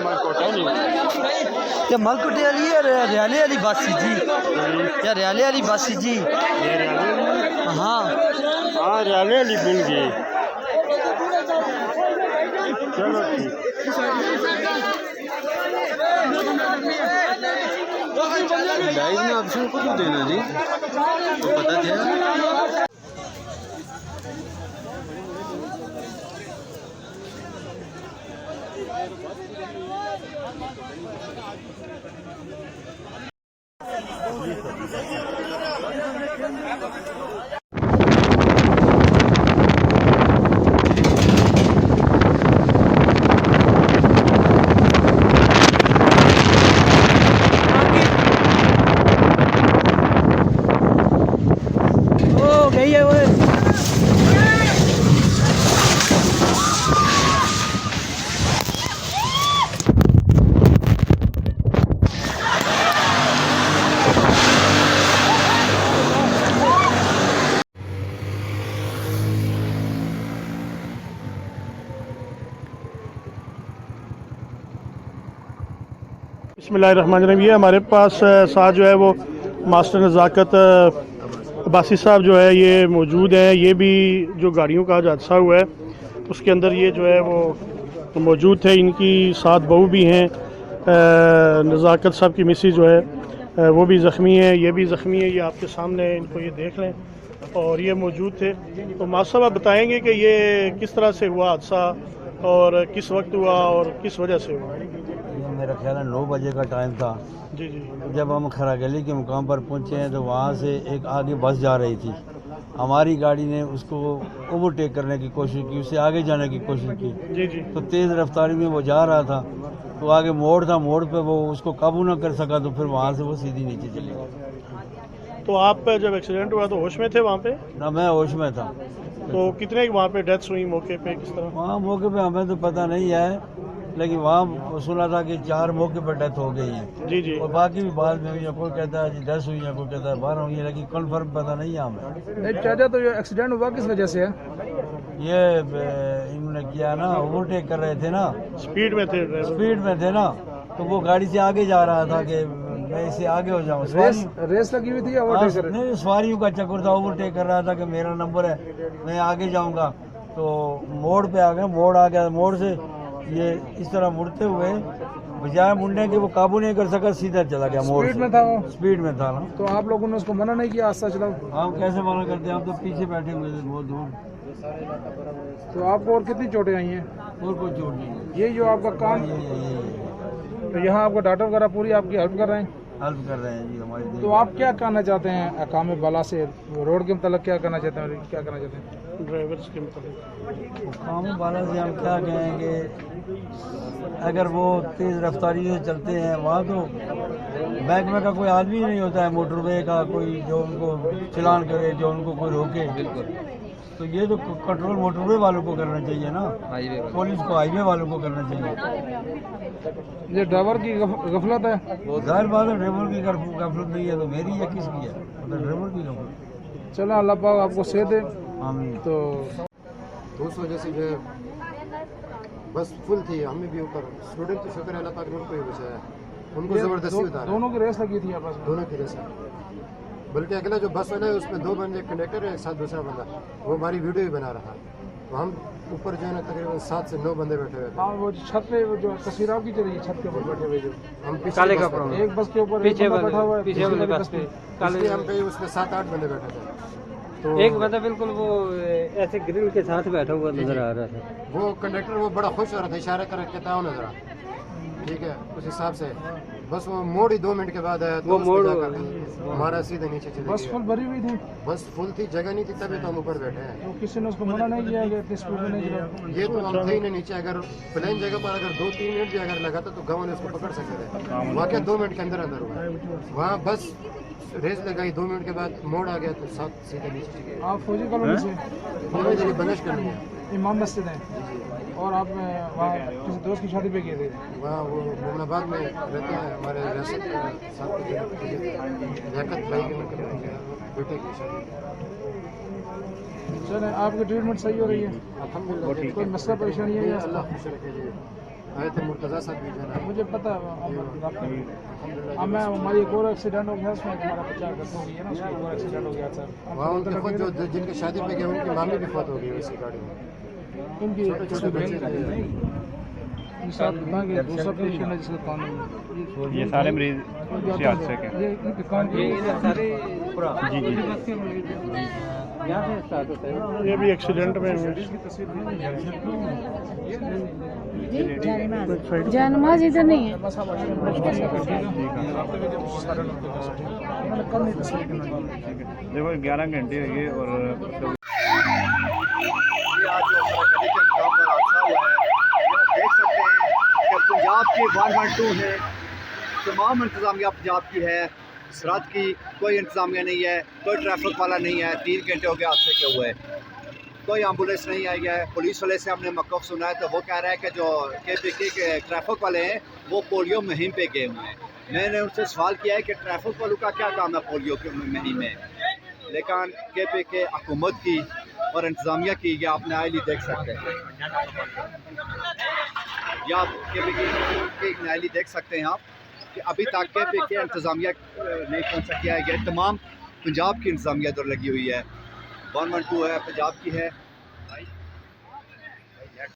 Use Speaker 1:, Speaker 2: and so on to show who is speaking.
Speaker 1: ये मलकोटे वाली है रियाले वाली बासी जी या रियाले वाली बासी जी हाँ
Speaker 2: हाँ रियाले वाली बन गई। चलो
Speaker 1: लाइव में ऑप्शन को क्यों देना जी तो पता चला।
Speaker 2: बिस्मिल्लाहिर्रहमानिर्रहीम। ये हमारे पास साथ जो है वो मास्टर नज़ाकत अब्बासी साहब जो है ये मौजूद हैं। ये भी जो गाड़ियों का आज हादसा हुआ है उसके अंदर ये जो है वो मौजूद थे। इनकी साथ बहू भी हैं। नज़ाकत साहब की मिसेस जो है वो भी ज़ख्मी है, ये भी ज़ख्मी है। ये आपके सामने है, इनको ये देख लें। और ये मौजूद थे। तो मास्टर साहब आप बताएँगे कि ये किस तरह से हुआ हादसा और किस वक्त हुआ और किस वजह से हुआ?
Speaker 1: मेरा ख्याल है 9 बजे का टाइम था
Speaker 2: जी जी।
Speaker 1: जब हम खरागली के मुकाम पर पहुंचे हैं तो वहाँ से एक आगे बस जा रही थी। हमारी गाड़ी ने उसको ओवरटेक करने की कोशिश की, उससे आगे जाने की कोशिश की।
Speaker 2: जी जी।
Speaker 1: तो तेज़ रफ्तारी में वो जा रहा था तो आगे मोड़ था, मोड़ पे वो उसको काबू ना कर सका तो फिर वहाँ से वो सीधी नीचे चली गई।
Speaker 2: तो आप जब एक्सीडेंट हुआ तो होश में थे वहाँ पे?
Speaker 1: ना मैं होश में था।
Speaker 2: तो कितने वहाँ पे डेथ्स हुई मौके पे, किस तरह?
Speaker 1: वहाँ मौके पे हमें तो पता नहीं है, लेकिन वहाँ सुना था कि 4 मौके पर डेथ हो गई है।
Speaker 2: जी जी।
Speaker 1: और बाकी भी बाद में हुई है, कोई कहता है जी 10 हुई है, कोई कहता है 12 हुई है, लेकिन कन्फर्म पता नहीं है हमें।
Speaker 3: नहीं चाचा, तो ये एक्सीडेंट हुआ किस वजह से है?
Speaker 1: ये इन्होंने किया ना, ओवरटेक कर रहे थे ना,
Speaker 2: स्पीड में थे ड्राइवर?
Speaker 1: स्पीड में थे ना, तो वो गाड़ी से आगे जा रहा था कि मैं इससे आगे हो जाऊँ।
Speaker 3: रेस लगी हुई थी या ओवरटेक कर रहे थे?
Speaker 1: नहीं, सवारियों का चक्कर था, ओवरटेक कर रहा था कि मेरा नंबर है, मैं आगे जाऊँगा। तो मोड़ पे आ गया, मोड़ आ गया, मोड़ से ये इस तरह मुड़ते हुए बजाय मुड़ने के वो काबू नहीं कर सका, सीधा चला गया मोड़।
Speaker 3: स्पीड में था वो?
Speaker 1: स्पीड में था ना।
Speaker 3: तो आप लोगों ने उसको मना नहीं किया आस्ता चलाओ?
Speaker 1: हम कैसे मना करते हैं, हम तो पीछे बैठे हुए थे बहुत दूर।
Speaker 3: तो आपको और कितनी चोटें आई हैं?
Speaker 1: और कोई चोट नहीं।
Speaker 3: ये जो आपका काम,
Speaker 1: ये
Speaker 3: तो यहाँ आपका डॉक्टर वगैरह पूरी आपकी हेल्प कर रहे हैं?
Speaker 1: हेल्प कर रहे हैं जी हमारी।
Speaker 3: तो आप क्या कहना चाहते हैं अकाम बाला से, रोड के मतलब क्या करना चाहते हैं, क्या करना चाहते हैं
Speaker 2: ड्राइवर्स के मतलब?
Speaker 1: काम वाला से हम क्या कहेंगे, अगर वो तेज़ रफ्तारी से चलते हैं वहाँ तो बैक में का कोई आदमी नहीं होता है, मोटरवे का कोई जो उनको चलान करे, जो उनको कोई रोके। बिल्कुल। तो ये तो कंट्रोल मोटरवे वालों को करना चाहिए ना, पुलिस को, हाईवे वालों को करना चाहिए।
Speaker 3: ये ड्राइवर की गफलत है?
Speaker 1: जाहिर बात है, ड्राइवर की गफलत नहीं है तो मेरी या किसकी है, मतलब ड्राइवर की गफलत।
Speaker 3: चलो अल्लाह पाक आपको सेहत दे।
Speaker 1: आमीन।
Speaker 3: तो
Speaker 4: उस वजह से जो है बस फुल थी, हमें भी ऊपर स्टूडेंट तो शुक्र है अल्लाह पाक ने उनको ही बचाया, उनको ज़बरदस्ती उतारा।
Speaker 3: दोनों की रेस लगी थी आपस में?
Speaker 4: दोनों की रेस है। बल्कि अगला जो बस वाला है उसमें 2 बंदे, कंडक्टर है, एक साथ दूसरा बंदा, वो हमारी वीडियो भी बना रहा। तो हम ऊपर जो है ना तकरीबन 7 से 9 बंदे बैठे हुए थे।
Speaker 3: हाँ, वो छत पे वो जो तस्वीर आपकी चली है, छत के ऊपर बैठे हुए जो
Speaker 4: हम पीछे
Speaker 2: काले
Speaker 4: बस
Speaker 2: कपड़ों में।
Speaker 4: पे
Speaker 3: एक बस के ऊपर
Speaker 2: पीछे
Speaker 3: एक बंदा
Speaker 2: वाले-
Speaker 3: बैठा हुआ है,
Speaker 2: पीछे
Speaker 3: दूसरी
Speaker 2: वाले
Speaker 3: वाली
Speaker 2: बस पे
Speaker 4: इसलिए हम कहीं उसमें 7-8 बंदे बैठे थे। तो
Speaker 2: एक बंदा बिल्कुल वो ऐसे ग्रिल के साथ बैठा हुआ नजर आ रहा था।
Speaker 4: वो कंडक्टर वो बड़ा खुश हो रहा था, इशारा कर कहता हूँ नजर, ठीक है, उस हिसाब से बस वो मोड़ ही 2 मिनट के बाद आया। तो
Speaker 2: वो
Speaker 4: उस पे
Speaker 2: मोड़
Speaker 4: जाकर हमारा सीधे नीचे चले
Speaker 3: बस
Speaker 4: गया।
Speaker 3: फुल भरी हुई थी?
Speaker 4: बस फुल थी, जगह नहीं थी, तभी तो हम ऊपर बैठे हैं।
Speaker 3: तो किसी ने उसको मना नहीं किया कि इतनी स्पीड में नहीं चलाओ?
Speaker 4: ये तो हम थे ही नहीं नीचे। अगर प्लेन जगह पर अगर 2-3 मिनट भी अगर लगा था तो गाँव ने उसको पकड़ सकते थे। वाकई 2 मिनट के अंदर अंदर हुआ। वहाँ बस रेस लगाई, 2 मिनट के बाद मोड़ आ गया तो 7 सीधे नीचे चले गए।
Speaker 3: आप फौजी कॉलोनी से?
Speaker 4: मुझे बनश करनी है।
Speaker 3: इमाम मस्जिद है। और आप वहाँ किसी दोस्त की शादी पे गए थे?
Speaker 4: वहाँ वो मोमनाबाद में रहते हैं, हमारे रियासत के साथ लियाकत भाई के बेटे की शादी।
Speaker 3: चलें, आपकी ट्रीटमेंट सही हो रही है?
Speaker 4: अल्हम्दुलिल्लाह।
Speaker 3: कोई मसला परेशानी है या?
Speaker 4: अल्लाह खुश रखे जी। आए थे मुर्तज़ा साहब भी जाना
Speaker 3: मुझे पता है अब मैं हमारी एक और एक्सीडेंट हो गया उसमें हमारा बच्चा गलत हो गया ना उसकी एक और एक्सीडेंट हो गया सर
Speaker 4: वहाँ उनके खुद जो जिनके शादी पे गए उनकी मामी भी फौत हो गई उसी गाड़ी में
Speaker 3: उनकी
Speaker 4: छोटे बच्चे थे।
Speaker 3: दूसरा पेशेंट है जिसका कान
Speaker 5: ये सारे मरीज इसी हादसे के
Speaker 3: ये इनके कान की
Speaker 5: जी जी
Speaker 2: ये भी एक्सीडेंट में हुए।
Speaker 6: जानमाज इधर नहीं है।
Speaker 5: देखो 11 घंटे हो गए और
Speaker 7: देख सकते हैं कि पंजाब की 112 है, तमाम इंतजामिया पंजाब की है, सरहद की कोई इंतजामिया नहीं है, कोई ट्रैफिक वाला नहीं है। 3 घंटे हो गए हादसे के हुए, कोई एम्बुलेंस नहीं आई है। पुलिस वाले से हमने मौक़िफ़ सुना है तो वो कह रहा है कि जो KPK के ट्रैफिक वाले हैं वो पोलियो मुहिम पे गए हुए हैं। मैंने उनसे सवाल किया है कि ट्रैफिक वालों का क्या काम है पोलियो की मुहिम में, लेकिन KPK हुकूमत की और इंतज़ामिया की ये आप नायली देख सकते हैं, या आप KPK की नायली देख सकते हैं आप कि अभी तक KPK इंतज़ामिया नहीं पहुँचा किया है। तमाम पंजाब की इंतज़ामिया इधर लगी हुई है, 112 है पंजाब की है।